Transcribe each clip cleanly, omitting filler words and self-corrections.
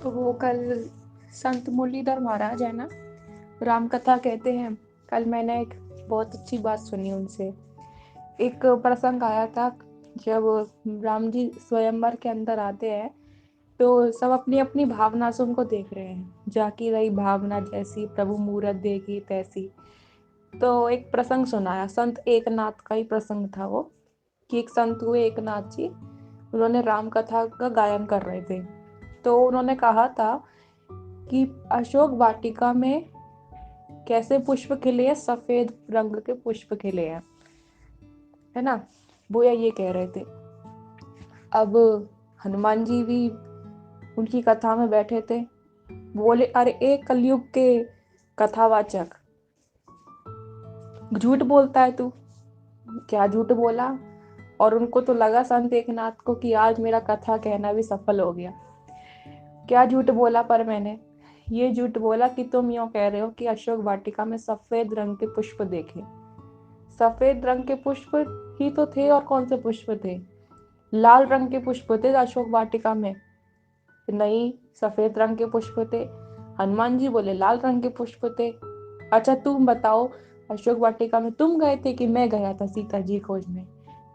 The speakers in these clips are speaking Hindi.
तो वो कल संत मुरलीधर महाराज है ना, राम कथा कहते हैं। कल मैंने एक बहुत अच्छी बात सुनी उनसे। एक प्रसंग आया था जब राम जी स्वयंवर के अंदर आते हैं, तो सब अपनी अपनी भावना से उनको देख रहे हैं। जाकी रही भावना जैसी, प्रभु मूरत देखी तैसी। तो एक प्रसंग सुनाया, संत एकनाथ का ही प्रसंग था वो, कि एक संत हुए एकनाथ जी, उन्होंने राम कथा का गायन कर रहे थे। तो उन्होंने कहा था कि अशोक वाटिका में कैसे पुष्प खिले हैं, सफेद रंग के पुष्प खिले हैं, है ना। वो ये कह रहे थे। अब हनुमान जी भी उनकी कथा में बैठे थे। बोले, अरे एक कलयुग के कथावाचक, झूठ बोलता है तू। क्या झूठ बोला? और उनको तो लगा संत एकनाथ को कि आज मेरा कथा कहना भी सफल हो गया। क्या झूठ बोला पर मैंने? ये झूठ बोला कि तुम यूं कह रहे हो कि अशोक वाटिका में सफेद रंग के पुष्प देखे। सफेद रंग के पुष्प ही तो थे, और कौन से पुष्प थे? लाल रंग के पुष्प थे अशोक वाटिका में। नहीं, सफेद रंग के पुष्प थे। हनुमान जी बोले लाल रंग के पुष्प थे। अच्छा तुम बताओ, अशोक वाटिका में तुम गए थे कि मैं गया था सीता जी खोजने?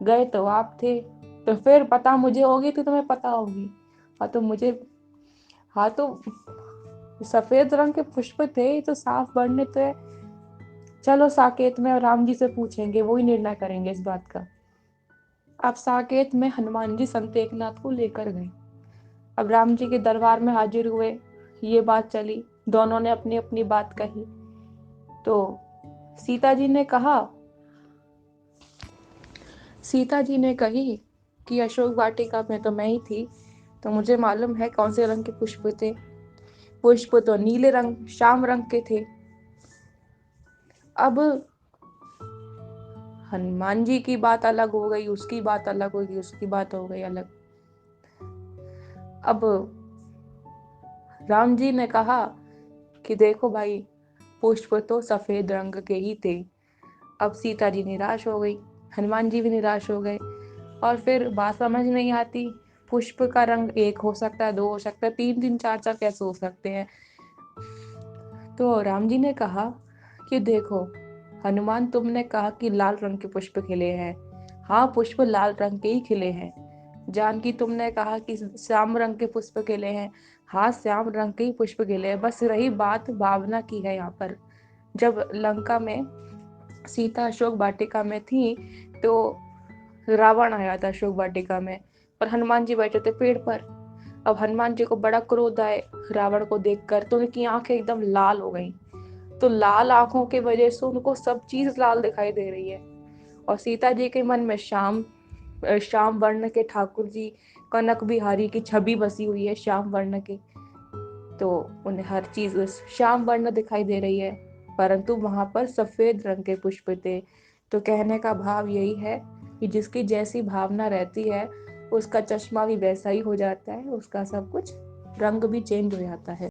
गए तो आप थे। तो फिर पता मुझे होगी तो तुम्हें पता होगी। हाँ तो मुझे, हाँ तो सफेद रंग के पुष्प थे, ये तो साफ वर्णित है। चलो साकेत में राम जी से पूछेंगे, वो ही निर्णय करेंगे इस बात का। अब साकेत में हनुमान जी संत एकनाथ को लेकर गए। अब राम जी के दरबार में हाजिर हुए, ये बात चली, दोनों ने अपनी अपनी बात कही। तो सीता जी ने कहा, सीता जी ने कही कि अशोक वाटिका में तो मैं ही थी, तो मुझे मालूम है कौन से रंग के पुष्प थे। पुष्प तो नीले रंग, श्याम रंग के थे। अब हनुमान जी की बात अलग हो गई, उसकी बात अलग हो गई, उसकी बात हो गई अलग। अब राम जी ने कहा कि देखो भाई, पुष्प तो सफेद रंग के ही थे। अब सीता जी निराश हो गई, हनुमान जी भी निराश हो गए। और फिर बात समझ नहीं आती, पुष्प का रंग एक हो सकता है, दो हो सकता है, तीन तीन चार चार कैसे हो सकते हैं? तो राम जी ने कहा कि देखो हनुमान, तुमने कहा कि लाल रंग के पुष्प खिले हैं। हाँ, पुष्प लाल रंग के ही खिले हैं। जानकी, तुमने कहा कि श्याम रंग के पुष्प खिले हैं। हाँ, श्याम रंग के ही पुष्प खिले हैं। बस रही बात भावना की है यहाँ पर। जब लंका में सीता अशोक वाटिका में थी, तो रावण आया था अशोक वाटिका में, और हनुमान जी बैठे थे पेड़ पर। अब हनुमान जी को बड़ा क्रोध आए रावण को देखकर, तो उनकी आंखें एकदम लाल हो गई। तो लाल आंखों के वजह से उनको सब चीज लाल दिखाई दे रही है। और सीता जी के मन में श्याम श्याम वर्ण के ठाकुर जी, कनक बिहारी की छवि बसी हुई है श्याम वर्ण की। तो उन्हें हर चीज श्याम वर्ण दिखाई दे रही है, परंतु वहां पर सफेद रंग के पुष्प थे। तो कहने का भाव यही है कि जिसकी जैसी भावना रहती है, उसका चश्मा भी वैसा ही हो जाता है, उसका सब कुछ रंग भी चेंज हो जाता है।